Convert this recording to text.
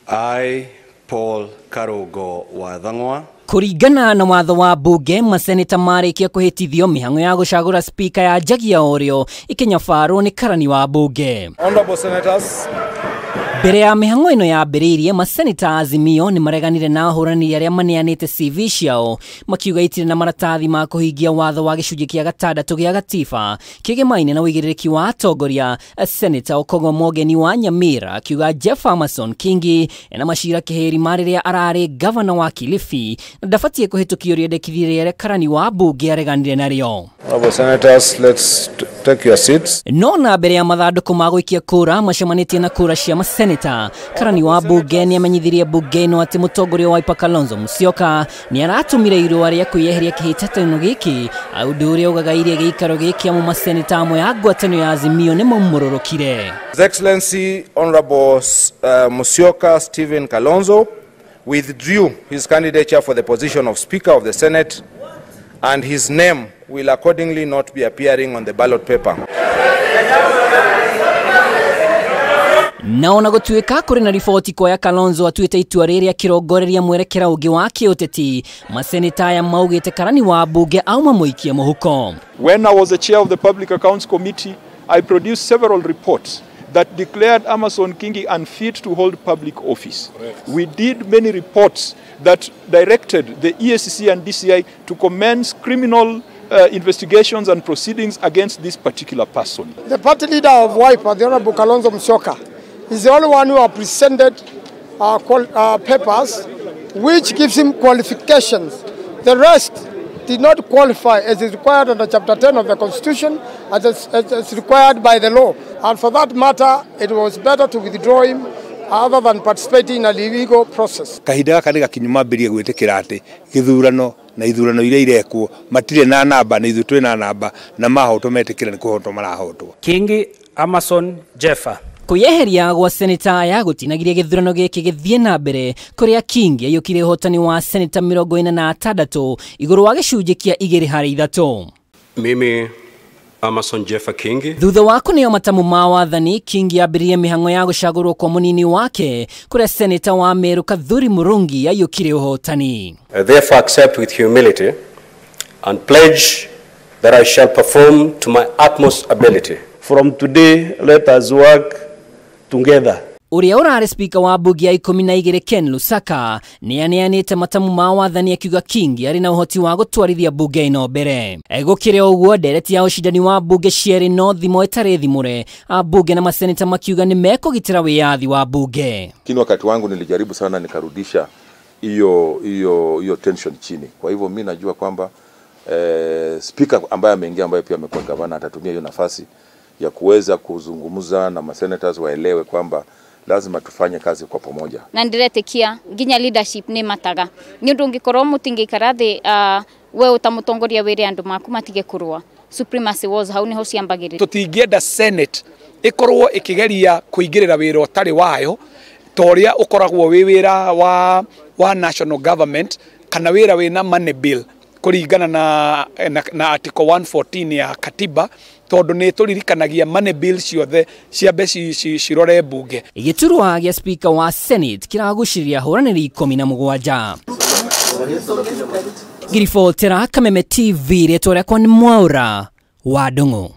I, Paul Karugo Wathang'wa. Kuringana na watho wa mbunge, masenator marikia kuhitithio mihang'o ya gucagura spika ya njagi ya orio ikinyafarwo ni karani wa mbunge. Honorable senators, mbere ya mihang'o ino yambiririe, masenator Azimio ni mareganire na ahurani aria maneanite CV ciao makiuga itire na maratathi ma kuhingia watho wa gicunji kia gatandatu gia gatiba kigemaine na wuigiririki wa atongoria. Senator Okong'o Mogeni wa Nyamira akiuga Jeffa Amason Kingi ena macira kiheri mariria arari governor wa Kilifi na ndabatie kuhitukio riendekithirie karani wa mbunge areganire nario. honorable senators, let's take your seats. No na mbere ya mathanduku ma gwikia kura macemanitie na kura cia masenator, karani wa mbunge ni amenyithirie mbunge ino ati mutongoria wa Wiper Kalonzo Musyoka ni aratumire irua ria kwiyeheria kihitatano giki undu uria ugagairie giikaro giki amu masenator amwe ya ngwataniro ya Azimio ni maumururukire. His Excellency Honorable Musyoka Stephen Kalonzo withdrew his candidature for the position of Speaker of the Senate, and his name will accordingly not be appearing on the ballot paper. Naona gutuika kuri na ripoti kwa ya Kalonzo atuite itua riria kirongoreria mwerekera ungi wa kiuteti, maseneta ya maugite karani wa mbunge au mamuikie muhuko. When I was the chair of the Public Accounts Committee, I produced several reports that declared Amason Kingi unfit to hold public office. Correct. We did many reports that directed the EACC and DCI to commence criminal investigations and proceedings against this particular person. The party leader of Wiper, the Honorable Kalonzo Musyoka, is the only one who has presented papers which gives him qualifications. The rest did not qualify as is required under Chapter 10 of the Constitution, as required by the law. And for that matter, it was better to withdraw him other than participating in a legal process. Kahinda gaka ni gakinyuma mbirie gwitikira ati githurano na ithurano iria irekwo matire na namba na ithu twi na namba na mahoto metikira ni kuhotwo marahotwo. Kingi Amason Jeffa. Kuyeheria gwa senator ya gutinagiria githurano giki githie na mbere kuria Kingi ayukire hotani wa senator 46 iguru wa gicunji kia 2-3. Mimi Amason Jeffa Kingi. Thutha wa kuneo matamu ma wathani, Kingi abirie mihang'o ya gucagurwo kwa munini wake kuria senator wa Meru Kathuri Murungi ayukire hotani. I therefore accept with humility and pledge that I shall perform to my utmost ability. From today, let us work together. Uria urari spika wa mbunge ya ikumi na igiri Ken Lusaka ni aneanite matamu ma wathani akiuga Kingi ari na uhoti wa gutwarithia mbunge ino mbere. Gukiri uguo ndereti ya ucindani wa mbunge cieri no thimo itari thimure, mbunge na maseneta makiuga ni mekugitira wiyathi wa mbunge. Kini wakati wangu nilijaribu sana nikarudisha hiyo tension chini. Kwa hivyo mimi najua kwamba speaker ambaye ameingia, ambaye pia amekuwa gavana, atatumia hiyo nafasi ya kuweza kuzungumza na masenators waelewe kwamba lazima tufanye kazi kwa pamoja. Na ndiretekia nginya leadership ni mataga. Ni undu ngikorwo mutingikara thi we utamutongoria wire andu maku matige kurwa. Supremacy was how ni ho ciambagirira. Tutingienda Senate ikorwo ikigeria kuingirira wira utari wayo toria ukoragwo wi wira wa national government kana wira wina money bill kuringana na article 114 ya katiba, tondu ni turirikanagia money bill ciothe ciambe cirore mbunge. Giturwa gia speaker wa Senate kiraguciria huraniri 17. Girifotera Kameme TV retore kwa ni mwaura wa Ndung'u.